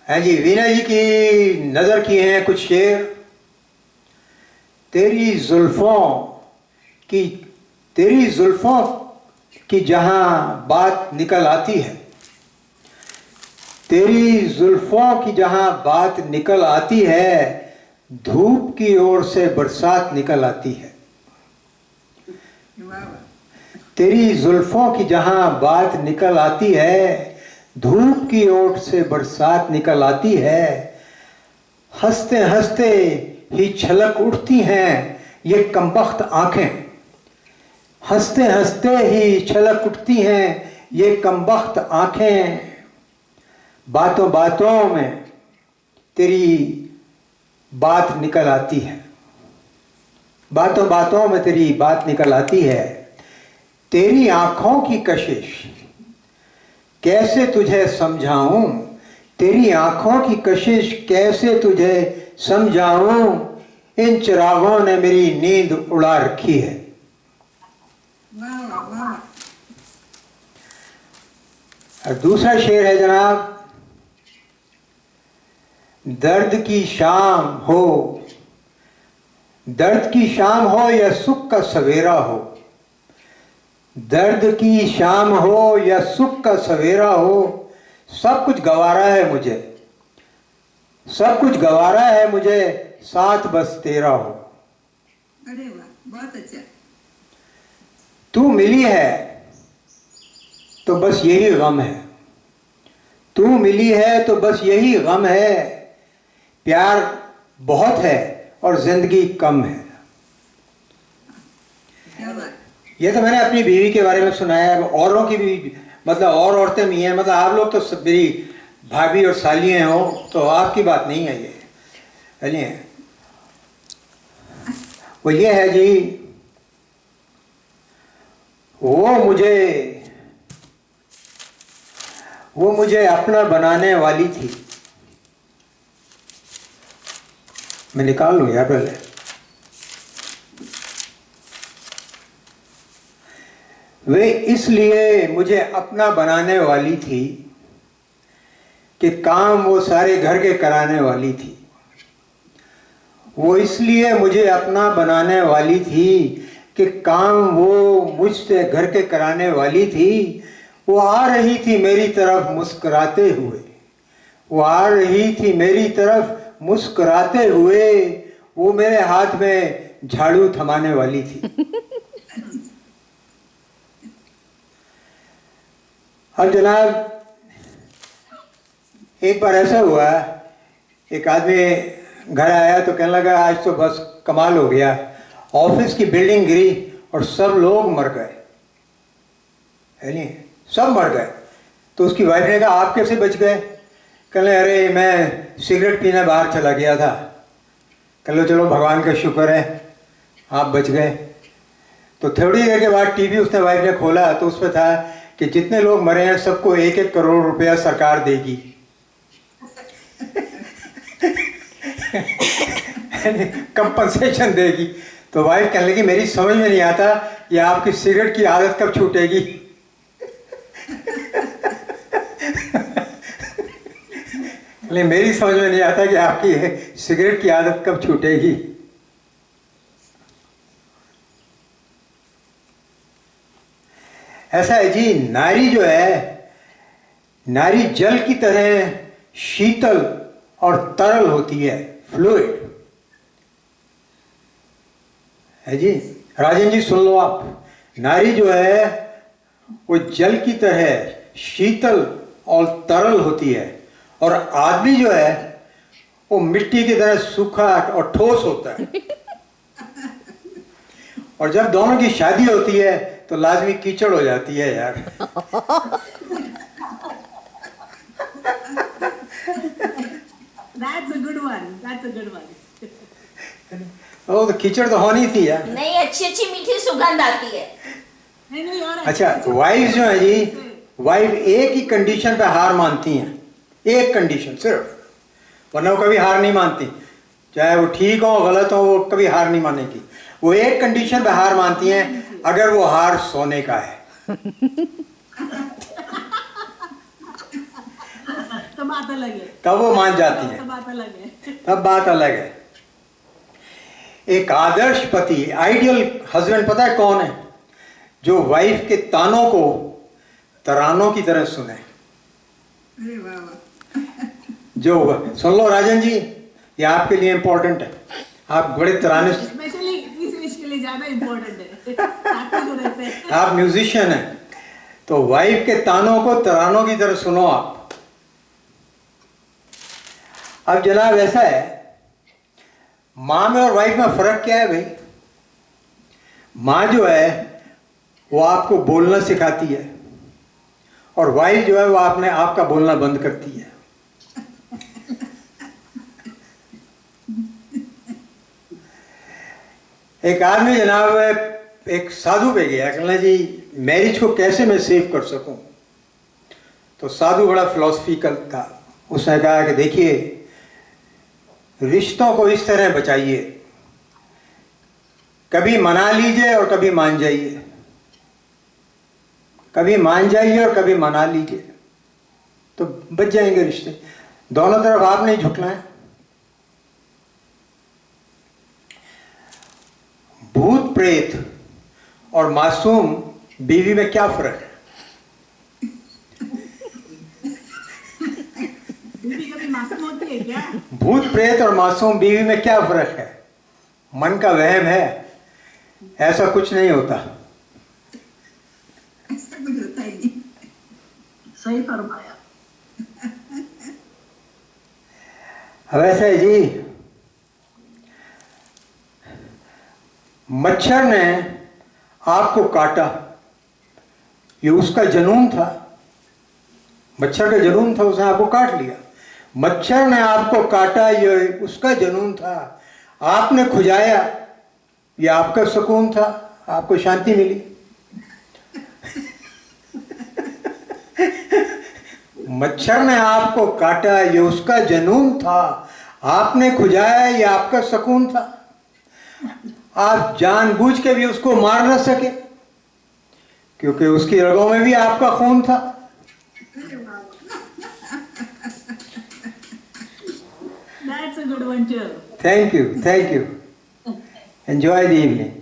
है जी, वीना जी की नजर किए हैं कुछ शेर। तेरी जुल्फों की जहां बात निकल आती है, तेरी जुल्फों की जहां बात निकल आती है, धूप की ओर से बरसात निकल आती है। तेरी जुल्फों की जहां बात निकल आती है, धूप की ओर से बरसात निकल आती है। हंसते हंसते ही छलक उठती हैं ये कमबख्त आंखें, हंसते हंसते ही छलक उठती हैं ये कमबख्त आंखें। बातों बातों में तेरी बात निकल आती है, बातों बातों में तेरी बात निकल आती है। तेरी आंखों की कशिश कैसे तुझे समझाऊं, तेरी आंखों की कशिश कैसे तुझे समझाऊं। इन चिरागों ने मेरी नींद उड़ा रखी है। और दूसरा शेर है जनाब, दर्द की शाम हो, दर्द की शाम हो या सुख का सवेरा हो, दर्द की शाम हो या सुख का सवेरा हो, सब कुछ गवारा है मुझे, सब कुछ गवारा है मुझे, साथ बस तेरा हो। अरे वाह, बहुत अच्छा। तू मिली है तो बस यही गम है, तू मिली है तो बस यही गम है। प्यार बहुत है और जिंदगी कम है। क्या बात। ये तो मैंने अपनी बीवी के बारे में सुनाया है, औरों की भी, मतलब और औरतें भी हैं, मतलब आप लोग तो मेरी भाभी और सालियाँ हो, तो आपकी बात नहीं है ये। चलिए, वो ये है जी, वो मुझे अपना बनाने वाली थी। मैं निकाल लूँ यार पहले। वे इसलिए मुझे अपना बनाने वाली थी कि काम वो सारे घर के कराने वाली थी। वो इसलिए मुझे अपना बनाने वाली थी कि काम वो मुझसे घर के कराने वाली थी। वो आ रही थी मेरी तरफ मुस्कुराते हुए, वो आ रही थी मेरी तरफ मुस्कुराते हुए, वो मेरे हाथ में झाड़ू थमाने वाली थी। अब जनाब, एक बार ऐसा हुआ, एक आदमी घर आया तो कहने लगा आज तो बस कमाल हो गया, ऑफिस की बिल्डिंग गिरी और सब लोग मर गए, है नहीं, सब मर गए। तो उसकी वाइफ ने कहा आप कैसे बच गए? कहने अरे मैं सिगरेट पीने बाहर चला गया था। कह लो चलो भगवान का शुक्र है आप बच गए। तो थोड़ी देर के बाद टीवी उसने वाइफ ने खोला तो उसमें था कि जितने लोग मरे हैं सबको 1-1 करोड़ रुपया सरकार देगी। कंपनसेशन देगी। तो वाइफ कहने लगी मेरी समझ में नहीं आता ये आपकी सिगरेट की आदत कब छूटेगी। मेरी समझ में नहीं आता कि आपकी सिगरेट की आदत कब छूटेगी। ऐसा है जी, नारी जो है, नारी जल की तरह शीतल और तरल होती है, फ्लूइड है जी। राजन जी सुन लो आप, नारी जो है वो जल की तरह शीतल और तरल होती है, और आदमी जो है वो मिट्टी की तरह सूखा और ठोस होता है। और जब दोनों की शादी होती है तो लाजमी कीचड़ हो जाती है यार। That's a good one. That's a good one. वो तो कीचड़ तो होनी थी यार। नहीं, अच्छी अच्छी मीठी सुगंध आती है। नहीं और अच्छा, वाइफ जो है जी, वाइफ एक ही कंडीशन पे हार मानती हैं, एक कंडीशन सिर्फ, वरना वो कभी हार नहीं मानती। चाहे वो ठीक हो गलत हो, वो कभी हार नहीं मानेगी। वो एक कंडीशन पे हार मानती हैं, अगर वो हार सोने का है। तो बात अलग है। तब वो मान जाती है, तब बात अलग है। तब बात अलग है। एक आदर्श पति, आइडियल हस्बैंड पता है कौन है? जो वाइफ के तानों को तरानों की तरह सुने। अरे वाह वाह। जो सुन लो राजन जी, ये आपके लिए इंपॉर्टेंट है। आप बड़े तराने, स्पेशली इस विश के लिए ज्यादा इम्पोर्टेंट है। साथ में जो रहते हैं। आप म्यूजिशियन हैं, तो वाइफ के तानों को तरानों की तरह सुनो आप। अब जनाब ऐसा है, माँ में और वाइफ में फर्क क्या है भाई? माँ जो है वो आपको बोलना सिखाती है, और वाइफ जो है वो आपका बोलना बंद करती है। एक आदमी जनाब एक साधु पे गया, कहना जी मैरिज को कैसे मैं सेव कर सकूं। तो साधु बड़ा फिलोसफिकल था, उसने कहा कि देखिए, रिश्तों को इस तरह बचाइए, कभी मना लीजिए और कभी मान जाइए, कभी मान जाइए और कभी मना लीजिए, तो बच जाएंगे रिश्ते। दोनों तरफ आप नहीं झुकना है। भूत प्रेत और मासूम बीवी में क्या फर्क है? बीवी कभी मासूम होती है क्या? भूत प्रेत और मासूम बीवी में क्या फर्क है? मन का वहम है, ऐसा कुछ नहीं होता। ऐसा कुछ होता ही नहीं। सही फरमाया। अब ऐसा है जी, मच्छर ने आपको काटा, ये उसका जुनून था, मच्छर का जुनून था, उसने आपको काट लिया। मच्छर ने आपको काटा, ये उसका जुनून था, आपने खुजाया, ये आपका सुकून था, आपको शांति मिली। मच्छर ने आपको काटा, ये उसका जुनून था, आपने खुजाया, ये आपका सुकून था। आप जानबूझ के भी उसको मार न सके, क्योंकि उसकी रगों में भी आपका खून था। That's a good one too. Thank you, thank you. Enjoy the evening.